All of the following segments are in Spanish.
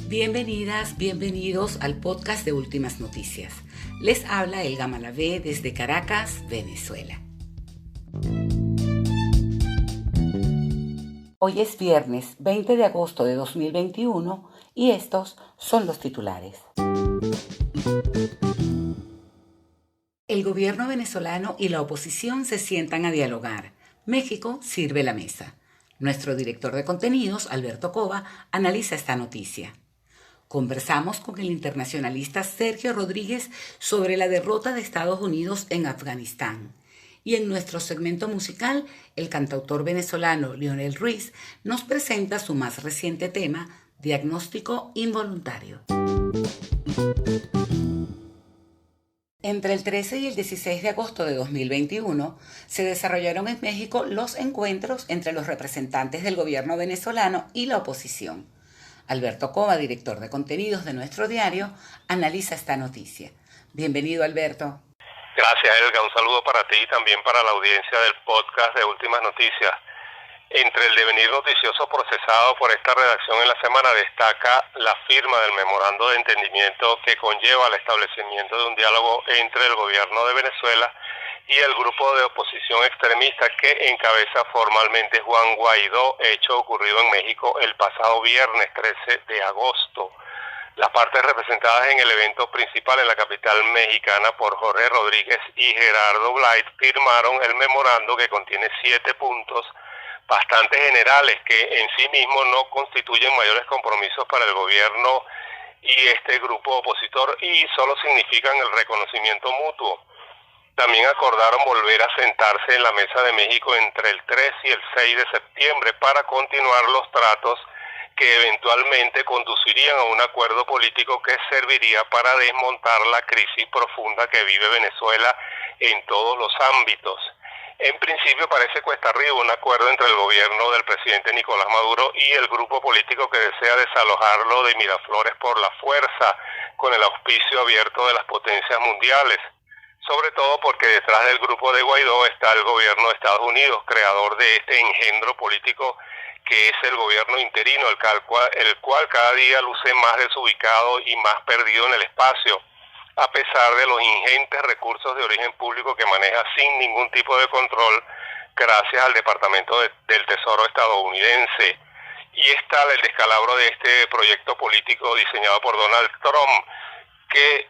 Bienvenidas, bienvenidos al podcast de Últimas Noticias. Les habla Elga Malavé desde Caracas, Venezuela. Hoy es viernes 20 de agosto de 2021 y estos son los titulares. El gobierno venezolano y la oposición se sientan a dialogar. México sirve la mesa. Nuestro director de contenidos, Alberto Cova, analiza esta noticia. Conversamos con el internacionalista Sergio Rodríguez sobre la derrota de Estados Unidos en Afganistán. Y en nuestro segmento musical, el cantautor venezolano Lionel Ruiz nos presenta su más reciente tema, Diagnóstico Involuntario. Entre el 13 y el 16 de agosto de 2021 se desarrollaron en México los encuentros entre los representantes del gobierno venezolano y la oposición. Alberto Cova, director de contenidos de nuestro diario, analiza esta noticia. Bienvenido, Alberto. Gracias, Elga. Un saludo para ti y también para la audiencia del podcast de Últimas Noticias. Entre el devenir noticioso procesado por esta redacción en la semana destaca la firma del memorando de entendimiento que conlleva el establecimiento de un diálogo entre el gobierno de Venezuela y el grupo de oposición extremista que encabeza formalmente Juan Guaidó, hecho ocurrido en México el pasado viernes 13 de agosto. Las partes representadas en el evento principal en la capital mexicana por Jorge Rodríguez y Gerardo Blay firmaron el memorando que contiene 7 puntos bastante generales que en sí mismos no constituyen mayores compromisos para el gobierno y este grupo opositor y solo significan el reconocimiento mutuo. También acordaron volver a sentarse en la mesa de México entre el 3 y el 6 de septiembre para continuar los tratos que eventualmente conducirían a un acuerdo político que serviría para desmontar la crisis profunda que vive Venezuela en todos los ámbitos. En principio parece cuesta arriba un acuerdo entre el gobierno del presidente Nicolás Maduro y el grupo político que desea desalojarlo de Miraflores por la fuerza, con el auspicio abierto de las potencias mundiales. Sobre todo porque detrás del grupo de Guaidó está el gobierno de Estados Unidos, creador de este engendro político que es el gobierno interino, el cual cada día luce más desubicado y más perdido en el espacio, a pesar de los ingentes recursos de origen público que maneja sin ningún tipo de control gracias al Departamento del Tesoro estadounidense. Y es tal el descalabro de este proyecto político diseñado por Donald Trump que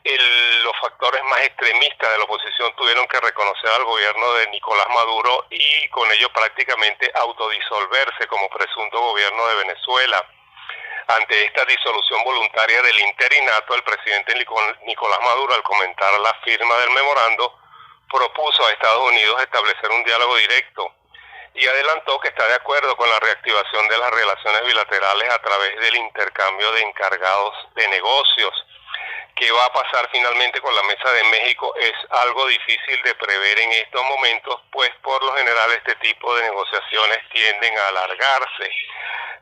los factores más extremistas de la oposición tuvieron que reconocer al gobierno de Nicolás Maduro y con ello prácticamente autodisolverse como presunto gobierno de Venezuela. Ante esta disolución voluntaria del interinato, el presidente Nicolás Maduro, al comentar la firma del memorando, propuso a Estados Unidos establecer un diálogo directo y adelantó que está de acuerdo con la reactivación de las relaciones bilaterales a través del intercambio de encargados de negocios. ¿Qué va a pasar finalmente con la Mesa de México? Es algo difícil de prever en estos momentos, pues por lo general este tipo de negociaciones tienden a alargarse.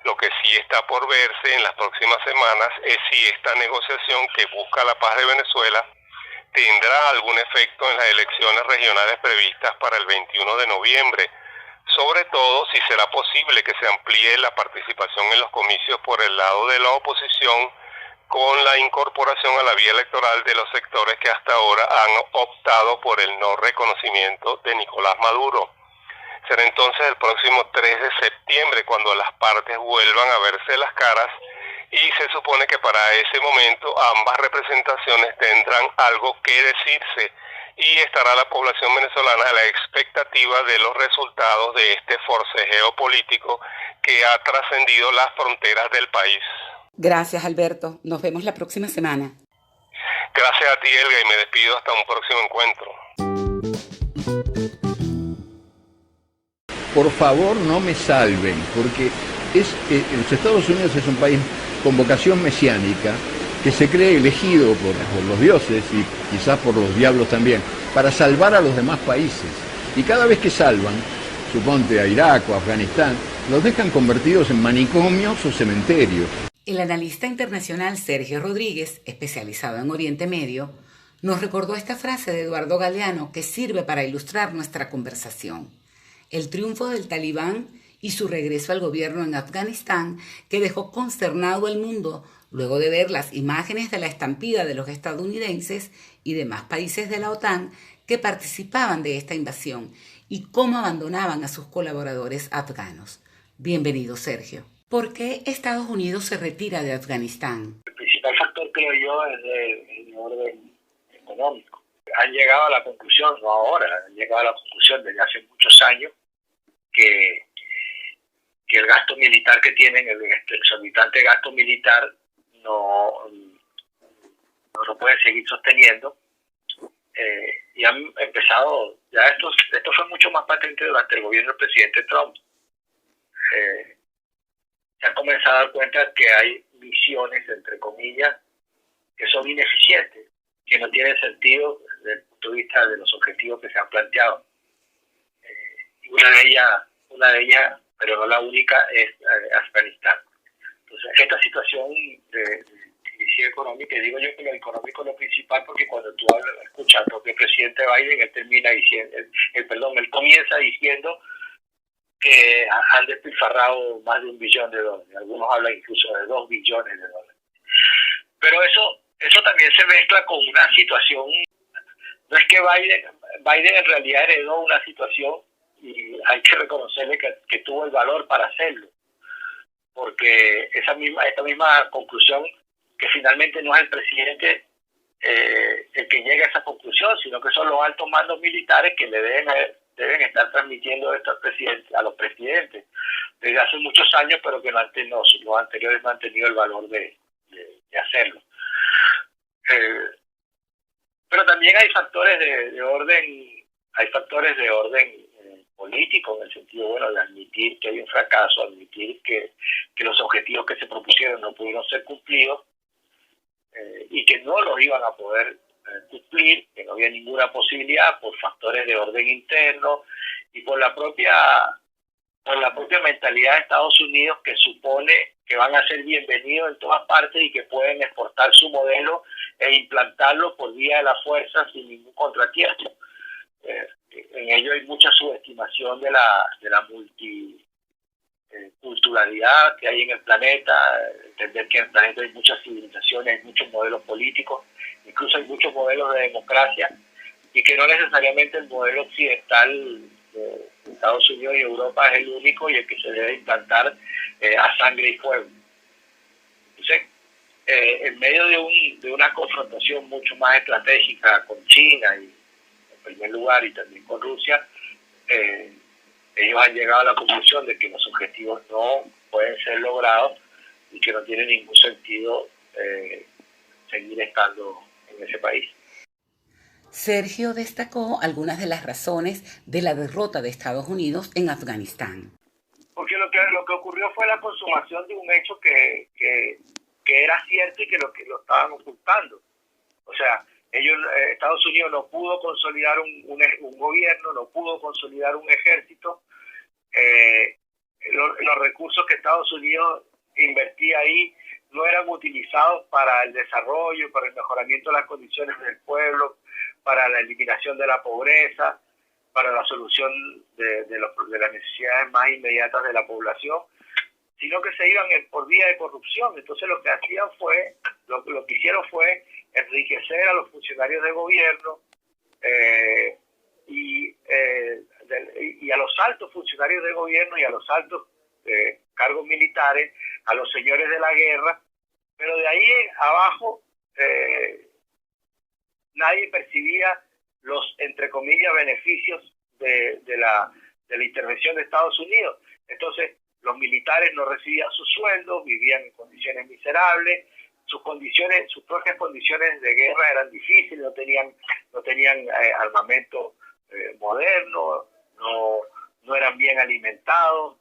Lo que sí está por verse en las próximas semanas es si esta negociación que busca la paz de Venezuela tendrá algún efecto en las elecciones regionales previstas para el 21 de noviembre. Sobre todo si será posible que se amplíe la participación en los comicios por el lado de la oposición, con la incorporación a la vía electoral de los sectores que hasta ahora han optado por el no reconocimiento de Nicolás Maduro. Será entonces el próximo 3 de septiembre cuando las partes vuelvan a verse las caras y se supone que para ese momento ambas representaciones tendrán algo que decirse y estará la población venezolana a la expectativa de los resultados de este forcejeo político que ha trascendido las fronteras del país. Gracias, Alberto. Nos vemos la próxima semana. Gracias a ti, Elga, y me despido hasta un próximo encuentro. Por favor, no me salven, porque los Estados Unidos es un país con vocación mesiánica, que se cree elegido por los dioses y quizás por los diablos también, para salvar a los demás países. Y cada vez que salvan, suponte a Irak o a Afganistán, los dejan convertidos en manicomios o cementerios. El analista internacional Sergio Rodríguez, especializado en Oriente Medio, nos recordó esta frase de Eduardo Galeano que sirve para ilustrar nuestra conversación. El triunfo del Talibán y su regreso al gobierno en Afganistán, que dejó consternado el mundo luego de ver las imágenes de la estampida de los estadounidenses y demás países de la OTAN que participaban de esta invasión y cómo abandonaban a sus colaboradores afganos. Bienvenido, Sergio. ¿Por qué Estados Unidos se retira de Afganistán? El principal factor, creo yo, es de orden económico. Han llegado a la conclusión, no ahora, han llegado a la conclusión desde hace muchos años que el gasto militar que tienen, el exorbitante gasto militar, no lo pueden seguir sosteniendo. Y han empezado, ya esto fue mucho más patente durante el gobierno del presidente Trump. Se han comenzado a dar cuenta que hay misiones, entre comillas, que son ineficientes, que no tienen sentido desde el punto de vista de los objetivos que se han planteado. Y una de ellas, pero no la única, es Afganistán. Entonces, esta situación de crisis económica, y digo yo que lo económico es lo principal, porque cuando tú escuchas al propio presidente Biden, él comienza diciendo que han despilfarrado más de $1 billón. Algunos hablan incluso de $2 billones. Pero eso también se mezcla con una situación. No es que Biden en realidad heredó una situación, y hay que reconocerle que tuvo el valor para hacerlo, porque esta misma conclusión, que finalmente no es el presidente el que llega a esa conclusión, sino que son los altos mandos militares que le deben estar transmitiendo esto a los presidentes desde hace muchos años, pero que los anteriores no han tenido el valor de hacerlo. Pero también hay factores de orden político, en el sentido, bueno, de admitir que hay un fracaso, admitir que los objetivos que se propusieron no pudieron ser cumplidos, y que no los iban a poder cumplir, que no había ninguna posibilidad por factores de orden interno y por la propia mentalidad de Estados Unidos, que supone que van a ser bienvenidos en todas partes y que pueden exportar su modelo e implantarlo por vía de la fuerza sin ningún contratiempo. En ello hay mucha subestimación de la multiculturalidad que hay en el planeta, entender que en el planeta hay muchas civilizaciones, hay muchos modelos políticos, incluso hay muchos modelos de democracia, y que no necesariamente el modelo occidental de Estados Unidos y Europa es el único y el que se debe implantar a sangre y fuego. Entonces, en medio de una confrontación mucho más estratégica con China, y en primer lugar, y también con Rusia, ellos han llegado a la conclusión de que los objetivos no pueden ser logrados y que no tiene ningún sentido seguir estando en ese país. Sergio destacó algunas de las razones de la derrota de Estados Unidos en Afganistán. Porque lo que ocurrió fue la consumación de un hecho que era cierto y que lo estaban ocultando. O sea, Estados Unidos no pudo consolidar un gobierno, no pudo consolidar un ejército. Los recursos que Estados Unidos invertía ahí no eran utilizados para el desarrollo, para el mejoramiento de las condiciones del pueblo, para la eliminación de la pobreza, para la solución de las necesidades más inmediatas de la población, sino que se iban por vía de corrupción. Entonces lo que hicieron fue enriquecer a los funcionarios de gobierno y a los altos funcionarios de gobierno y a los altos cargos militares, a los señores de la guerra, pero de ahí abajo nadie percibía los, entre comillas, beneficios de la intervención de Estados Unidos. Entonces, los militares no recibían sus sueldos, vivían en condiciones miserables, sus propias condiciones de guerra eran difíciles, no tenían armamento moderno, no eran bien alimentados.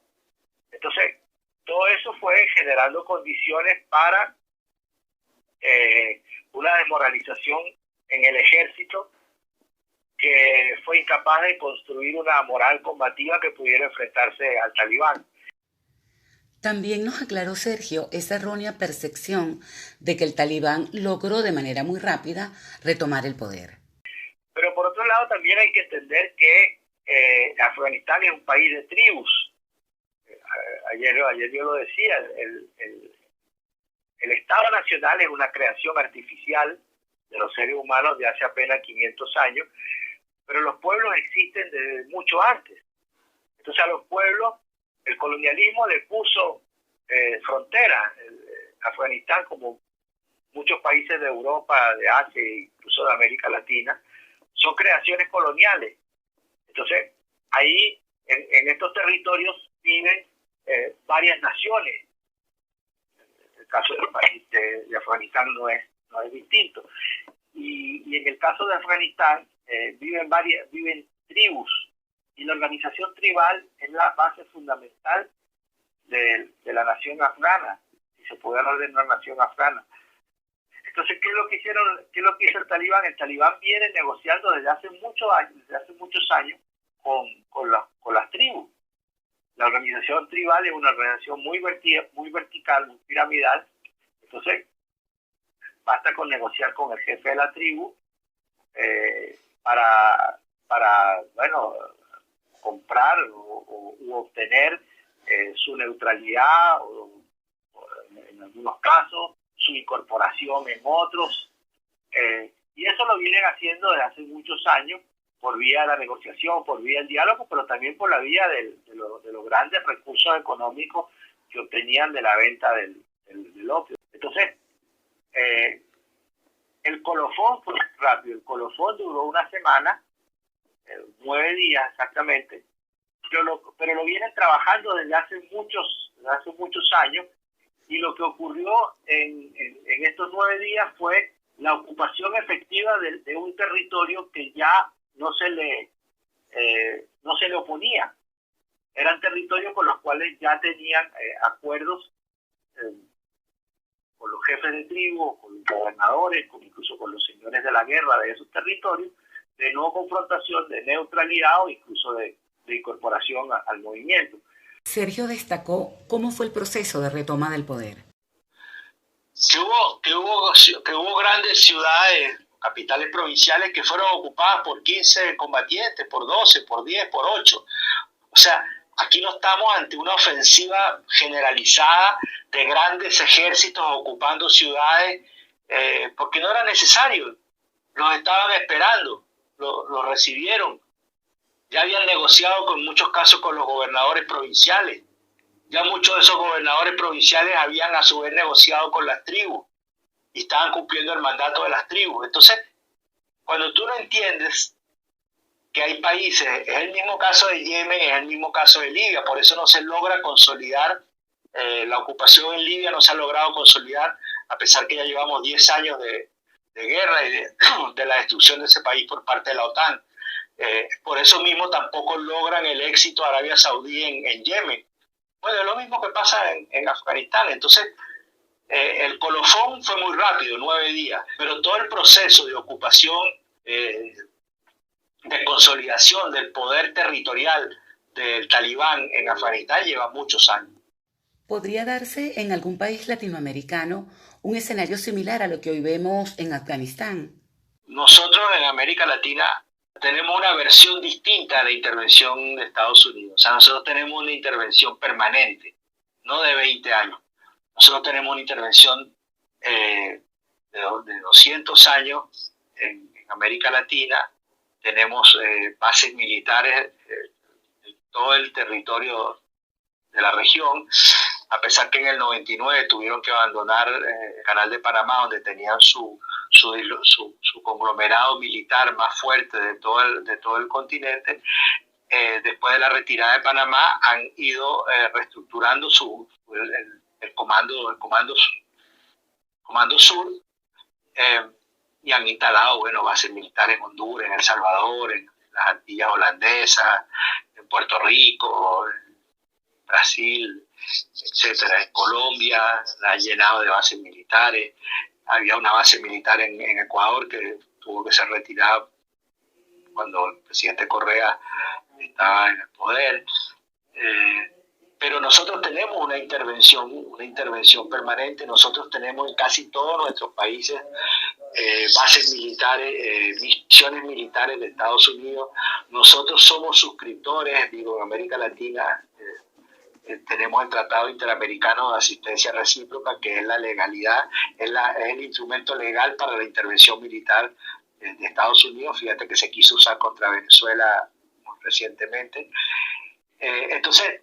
Entonces, todo eso fue generando condiciones para una desmoralización en el ejército, que fue incapaz de construir una moral combativa que pudiera enfrentarse al talibán. También nos aclaró Sergio esa errónea percepción de que el talibán logró de manera muy rápida retomar el poder. Pero por otro lado también hay que entender que Afganistán es un país de tribus. ayer yo lo decía, el Estado Nacional es una creación artificial de los seres humanos de hace apenas 500 años, pero los pueblos existen desde mucho antes. Entonces a los pueblos el colonialismo le puso fronteras. Afganistán, como muchos países de Europa, de Asia e incluso de América Latina, son creaciones coloniales. Entonces ahí en estos territorios viven varias naciones. El caso del país de Afganistán no es distinto. Y en el caso de Afganistán viven tribus, y la organización tribal es la base fundamental de la nación afgana, si se puede hablar de una nación afgana. Entonces, ¿qué es lo que hicieron? ¿Qué es lo que hizo el Talibán? El Talibán viene negociando desde hace muchos años con las tribus. La organización tribal es una organización muy vertical, muy piramidal. Entonces, basta con negociar con el jefe de la tribu para comprar u obtener su neutralidad o en algunos casos su incorporación en otros, y eso lo vienen haciendo desde hace muchos años por vía de la negociación, por vía del diálogo, pero también por la vía de los grandes recursos económicos que obtenían de la venta del opio. Entonces, el colofón fue rápido. El colofón duró una semana, 9 días exactamente, pero lo vienen trabajando desde hace muchos años, y lo que ocurrió en estos 9 días fue la ocupación efectiva de un territorio que ya no se le oponía. Eran territorios con los cuales ya tenían acuerdos con los jefes de tribu, con los gobernadores, incluso con los señores de la guerra de esos territorios, de no confrontación, de neutralidad o incluso de incorporación al movimiento. Sergio destacó cómo fue el proceso de retoma del poder. Que hubo grandes ciudades, capitales provinciales, que fueron ocupadas por 15 combatientes, por 12, por 10, por 8. O sea, aquí no estamos ante una ofensiva generalizada de grandes ejércitos ocupando ciudades, porque no era necesario. Los estaban esperando, los recibieron. Ya habían negociado en muchos casos con los gobernadores provinciales. Ya muchos de esos gobernadores provinciales habían a su vez negociado con las tribus y estaban cumpliendo el mandato de las tribus. Entonces, cuando tú no entiendes que hay países, es el mismo caso de Yemen, es el mismo caso de Libia, por eso no se logra consolidar, la ocupación en Libia no se ha logrado consolidar, a pesar que ya llevamos 10 años de guerra y de la destrucción de ese país por parte de la OTAN. Por eso mismo tampoco logran el éxito Arabia Saudí en Yemen. Bueno, es lo mismo que pasa en Afganistán. Entonces, el colofón fue muy rápido, 9 días, pero todo el proceso de ocupación, de consolidación del poder territorial del Talibán en Afganistán lleva muchos años. ¿Podría darse en algún país latinoamericano un escenario similar a lo que hoy vemos en Afganistán? Nosotros en América Latina tenemos una versión distinta de la intervención de Estados Unidos. O sea, nosotros tenemos una intervención permanente, no de 20 años. Nosotros tenemos una intervención de 200 años en América Latina. Tenemos bases militares en todo el territorio de la región, a pesar que en el 99 tuvieron que abandonar el Canal de Panamá, donde tenían su conglomerado militar más fuerte de todo el continente. Después de la retirada de Panamá han ido reestructurando el comando sur, y han instalado bases militares en Honduras, en El Salvador, en las Antillas holandesas, en Puerto Rico, en Brasil, etcétera. En Colombia la han llenado de bases militares. Había una base militar en Ecuador que tuvo que ser retirada cuando el presidente Correa estaba en el poder. Pero nosotros tenemos una intervención permanente. Nosotros tenemos en casi todos nuestros países bases militares, misiones militares de Estados Unidos. Nosotros somos suscriptores, en América Latina, tenemos el Tratado Interamericano de Asistencia Recíproca, que es la legalidad, es el instrumento legal para la intervención militar de Estados Unidos. Fíjate que se quiso usar contra Venezuela recientemente. Entonces,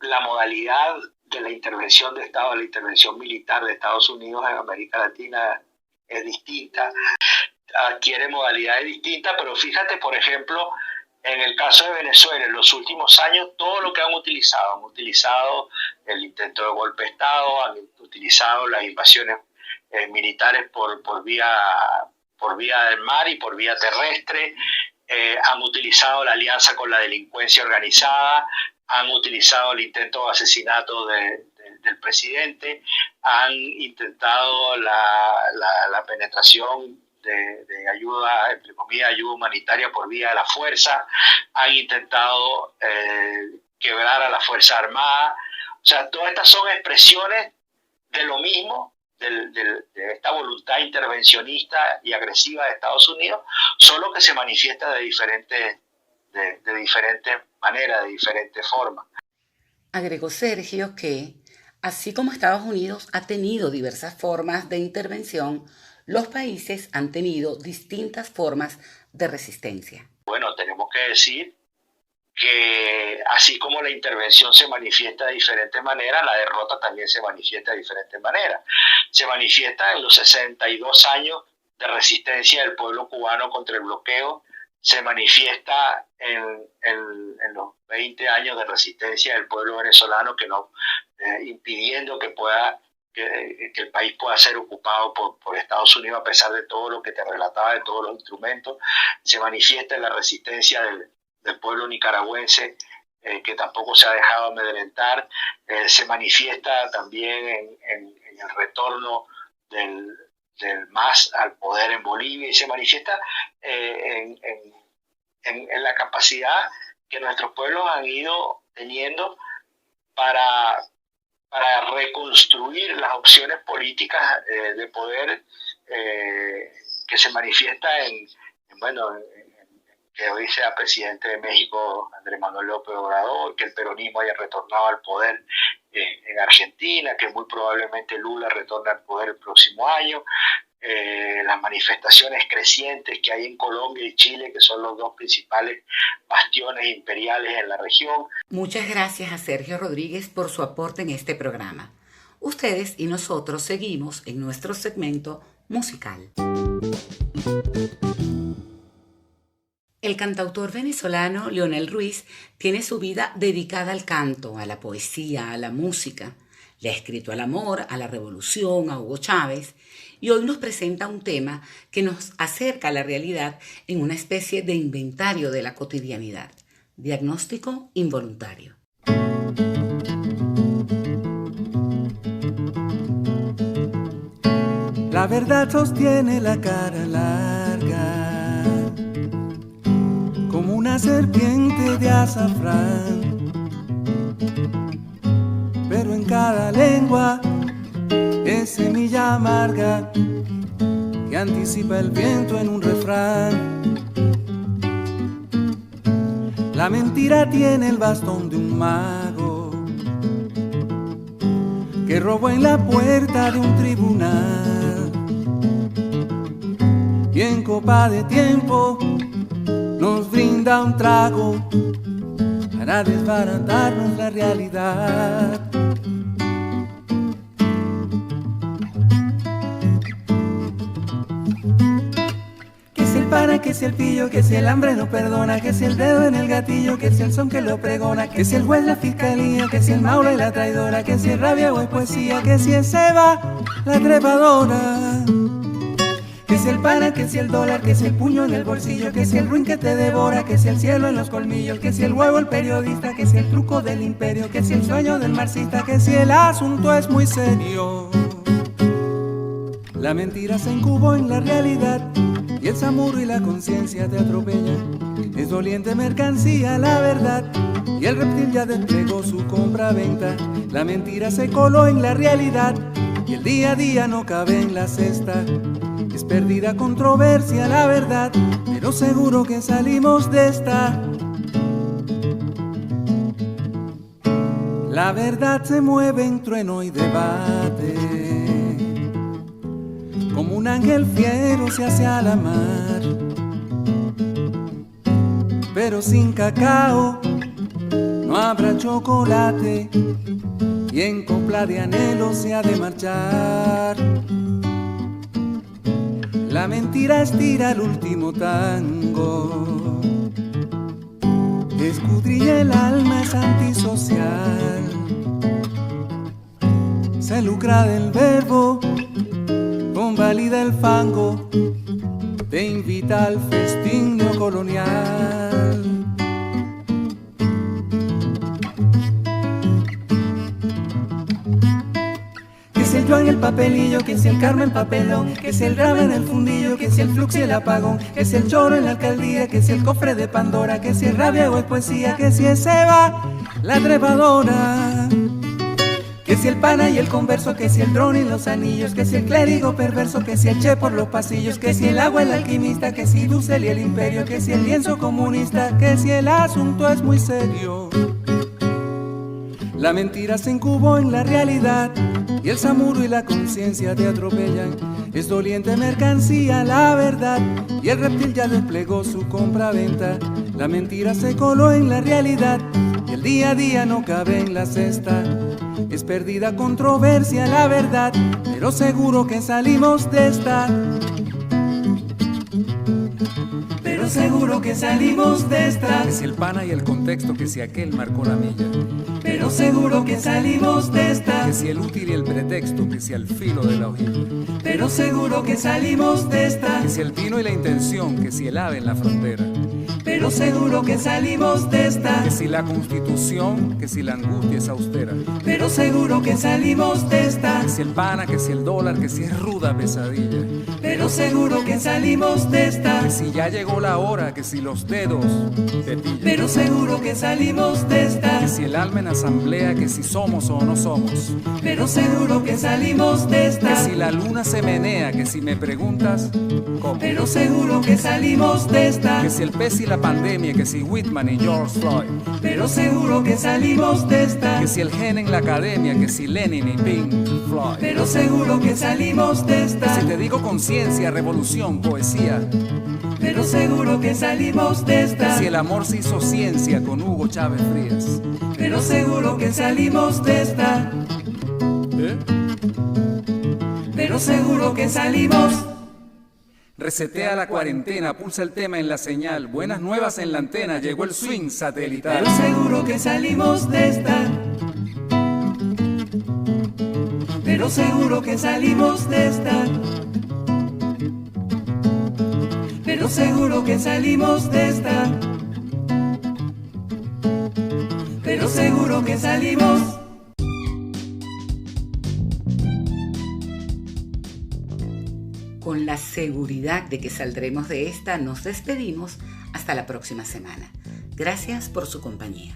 la modalidad de la intervención de Estado, la intervención militar de Estados Unidos en América Latina es distinta, adquiere modalidades distintas, pero fíjate, por ejemplo, en el caso de Venezuela, en los últimos años, todo lo que han utilizado el intento de golpe de Estado, han utilizado las invasiones militares por vía del mar y por vía terrestre, han utilizado la alianza con la delincuencia organizada, han utilizado el intento de asesinato del presidente, han intentado la penetración de ayuda, entre comillas, ayuda humanitaria por vía de la fuerza, han intentado quebrar a la Fuerza Armada. O sea, todas estas son expresiones de lo mismo, de esta voluntad intervencionista y agresiva de Estados Unidos, solo que se manifiesta de diferentes maneras, de diferentes formas. Agregó Sergio que, así como Estados Unidos ha tenido diversas formas de intervención, los países han tenido distintas formas de resistencia. Bueno, tenemos que decir que así como la intervención se manifiesta de diferentes maneras, la derrota también se manifiesta de diferentes maneras. Se manifiesta en los 62 años de resistencia del pueblo cubano contra el bloqueo, se manifiesta en los 20 años de resistencia del pueblo venezolano, que no impidiendo que el país pueda ser ocupado por Estados Unidos, a pesar de todo lo que te relataba, de todos los instrumentos. Se manifiesta en la resistencia del pueblo nicaragüense, que tampoco se ha dejado amedrentar. Se manifiesta también en el retorno del MAS al poder en Bolivia, y se manifiesta en la capacidad que nuestros pueblos han ido teniendo para reconstruir las opciones políticas de poder que se manifiesta que hoy sea presidente de México Andrés Manuel López Obrador, que el peronismo haya retornado al poder en Argentina, que muy probablemente Lula retorne al poder el próximo año, las manifestaciones crecientes que hay en Colombia y Chile, que son los dos principales bastiones imperiales en la región. Muchas gracias a Sergio Rodríguez por su aporte en este programa. Ustedes y nosotros seguimos en nuestro segmento musical. El cantautor venezolano Leonel Ruiz tiene su vida dedicada al canto, a la poesía, a la música. Le ha escrito al amor, a la revolución, a Hugo Chávez, y hoy nos presenta un tema que nos acerca a la realidad en una especie de inventario de la cotidianidad. Diagnóstico involuntario. La verdad sostiene la cara larga, como una serpiente de azafrán, pero en cada lengua es semilla amarga que anticipa el viento en un refrán. La mentira tiene el bastón de un mago que robó en la puerta de un tribunal, y en copa de tiempo nos brinda un trago para desbaratarnos la realidad. Que si el pillo, que si el hambre no perdona, que si el dedo en el gatillo, que si el son que lo pregona, que si el juez, la fiscalía, que si el maula y la traidora, que si es rabia o es poesía, que si es Eva, la trepadora, que si el pana, que si el dólar, que si el puño en el bolsillo, que si el ruin que te devora, que si el cielo en los colmillos, que si el huevo el periodista, que si el truco del imperio, que si el sueño del marxista, que si el asunto es muy serio. La mentira se incubó en la realidad y el samurro y la conciencia te atropellan. Es doliente mercancía la verdad y el reptil ya desplegó su compra-venta. La mentira se coló en la realidad y el día a día no cabe en la cesta. Es perdida controversia la verdad, pero seguro que salimos de esta. La verdad se mueve en trueno y debate, como un ángel fiero se hace a la mar. Pero sin cacao no habrá chocolate, y en copla de anhelo se ha de marchar. La mentira estira el último tango, escudrilla el alma, es antisocial. Se lucra del verbo, convalida el fango, te invita al festín neocolonial. Que si el yo en el papelillo, que si el Carmen papelón, que si el drama en el fundillo, que si el flux y el apagón, que si el choro en la alcaldía, que si el cofre de Pandora, que si el rabia o es poesía, que si es Eva, la trepadora. Que si el pana y el converso, que si el dron y los anillos, que si el clérigo perverso, que si el che por los pasillos, que si el agua el alquimista, que si Dussel y el imperio, que si el lienzo comunista, que si el asunto es muy serio. La mentira se incubó en la realidad y el samuro y la conciencia te atropellan. Es doliente mercancía la verdad y el reptil ya desplegó su compra-venta. La mentira se coló en la realidad y el día a día no cabe en la cesta. Es perdida controversia la verdad, pero seguro que salimos de esta. Pero seguro que salimos de esta. Que si el pana y el contexto, que si aquel marcó la milla. Pero seguro que salimos de esta. Que si el útil y el pretexto, que si al filo de la hojilla. Pero seguro que salimos de esta. Que si el tino y la intención, que si el ave en la frontera. Pero seguro que salimos de esta. Que si la constitución, que si la angustia es austera. Pero seguro que salimos de esta. Que si el pana, que si el dólar, que si es ruda pesadilla. Pero seguro que salimos de esta. Que si ya llegó la hora, que si los dedos te pillan. Pero seguro que salimos de esta. Que si el alma en asamblea, que si somos o no somos. Pero seguro que salimos de esta. Que si la luna se menea, que si me preguntas ¿cómo? Pero seguro que salimos de esta. Que si el pez y la pandemia, que si Whitman y George Floyd. Pero seguro que salimos de esta. Que si el gen en la academia, que si Lenin y Pink Floyd. Pero seguro que salimos de esta. Que si te digo conciencia, revolución, poesía. Pero seguro que salimos de esta. Que si el amor se hizo ciencia con Hugo Chávez Frías. Pero seguro que salimos de esta. Pero seguro que salimos. Resetea la cuarentena, pulsa el tema en la señal. Buenas nuevas en la antena, llegó el swing satelital. Pero seguro que salimos de esta. Pero seguro que salimos de esta. Pero seguro que salimos de esta. Pero seguro que salimos. Con la seguridad de que saldremos de esta, nos despedimos hasta la próxima semana. Gracias por su compañía.